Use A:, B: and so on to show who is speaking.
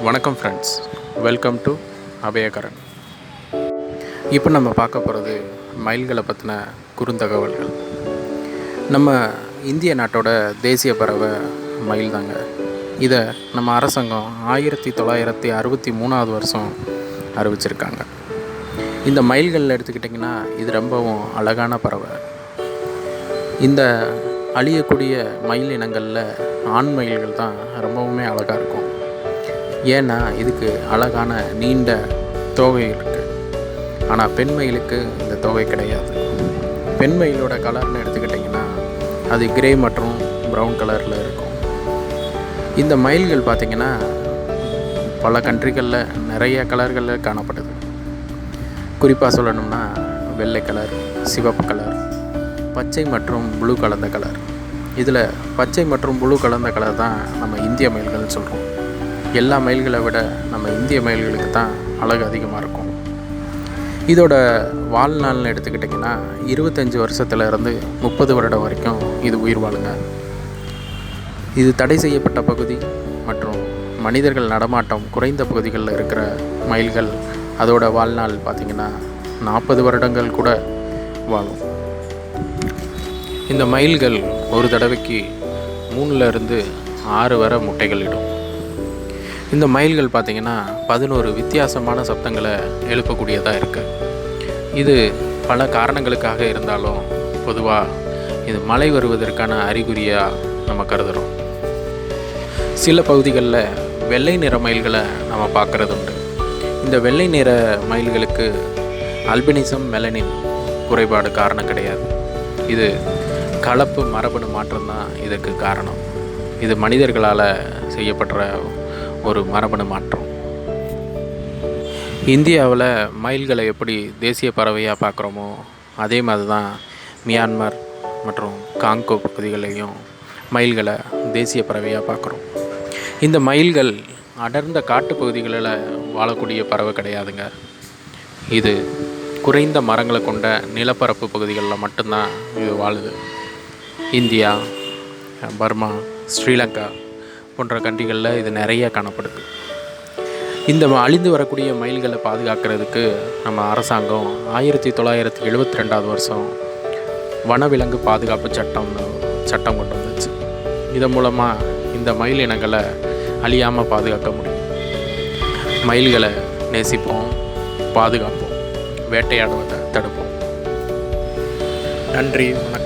A: வணக்கம் friends, welcome to அbayakaran. இப்போ நம்ம பார்க்க போகிறது மயில்களை பற்றின குறுந்தகவல்கள். நம்ம இந்திய நாட்டோட தேசிய பறவை மயில் தாங்க. இதை நம்ம அரசாங்கம் 1963 வருஷம் அறிவிச்சிருக்காங்க. இந்த மயில்களில் எடுத்துக்கிட்டிங்கன்னா இது ரொம்பவும் அழகான பறவை. இந்த அழியக்கூடிய மயில் இனங்களில் ஆண் மயில்கள் தான் ரொம்பவுமே அழகாக இருக்கும். ஏன்னா இதுக்கு அழகான நீண்ட தோகை இருக்குது. ஆனால் பெண் மயிலுக்கு இந்த தோகை கிடையாது. பெண் மயிலோட கலர்னு எடுத்துக்கிட்டிங்கன்னா அது கிரே மற்றும் ப்ரௌன் கலரில் இருக்கும். இந்த மயில்கள் பார்த்திங்கன்னா பல கண்ட்ரிகளில் நிறைய கலர்களில் காணப்படுது. குறிப்பாக சொல்லணும்னா வெள்ளை கலர், சிவப்பு கலர், பச்சை மற்றும் ப்ளூ கலந்த கலர். இதில் பச்சை மற்றும் ப்ளூ கலந்த கலர் தான் நம்ம இந்திய மயில்கள்னு சொல்கிறோம். எல்லா மயில்களை விட நம்ம இந்திய மயில்களுக்கு தான் அழகு அதிகமாக இருக்கும். இதோட வாழ்நாள்னு எடுத்துக்கிட்டிங்கன்னா 25 வருஷத்துலேருந்து 30 வருடம் வரைக்கும் இது உயிர் வாழுங்க. இது தடை செய்யப்பட்ட பகுதி மற்றும் மனிதர்கள் நடமாட்டம் குறைந்த பகுதிகளில் இருக்கிற மயில்கள் அதோட வாழ்நாள் பார்த்திங்கன்னா 40 வருடங்கள் கூட வாழும். இந்த மயில்கள் ஒரு தடவைக்கு 3 to 6 வரை முட்டைகள் இடும். இந்த மயில்கள் பார்த்திங்கன்னா 11 வித்தியாசமான சப்தங்களை எழுப்பக்கூடியதாக இருக்குது. இது பல காரணங்களுக்காக இருந்தாலும் பொதுவாக இது மழை வருவதற்கான அறிகுறியாக நம்ம கருதுகிறோம். சில பகுதிகளில் வெள்ளை நிற மயில்களை நம்ம பார்க்குறது உண்டு. இந்த வெள்ளை நிற மயில்களுக்கு அல்பினிசம் மெலனின் குறைபாடு காரணம் கிடையாது. இது கலப்பு மரபணு மாற்றம்தான் இதற்கு காரணம். இது மனிதர்களால் செய்யப்படுற ஒரு மரபணு மாற்றம். இந்தியாவில் மயில்களை எப்படி தேசிய பறவையாக பார்க்குறோமோ அதே மாதிரி தான் மியான்மர் மற்றும் காங்கோ பகுதிகளையும் மயில்களை தேசிய பறவையாக பார்க்குறோம். இந்த மயில்கள் அடர்ந்த காட்டு பகுதிகளில் வாழக்கூடிய பறவை கிடையாதுங்க. இது குறைந்த மரங்களை கொண்ட நிலப்பரப்பு பகுதிகளில் மட்டும்தான் இது வாழுது. இந்தியா, பர்மா, ஸ்ரீலங்கா போன்ற கண்ட்ரிகளில் இது நிறைய காணப்படுது. இந்த அழிந்து வரக்கூடிய மயில்களை பாதுகாக்கிறதுக்கு நம்ம அரசாங்கம் 1972 வருஷம் வனவிலங்கு பாதுகாப்பு சட்டம் கொண்டு வந்துச்சு. இதன் மூலமாக இந்த மயில் இனங்களை அழியாமல் பாதுகாக்க முடியும். மயில்களை நேசிப்போம், பாதுகாப்போம், வேட்டையாடுவதை தடுப்போம். நன்றி, வணக்கம்.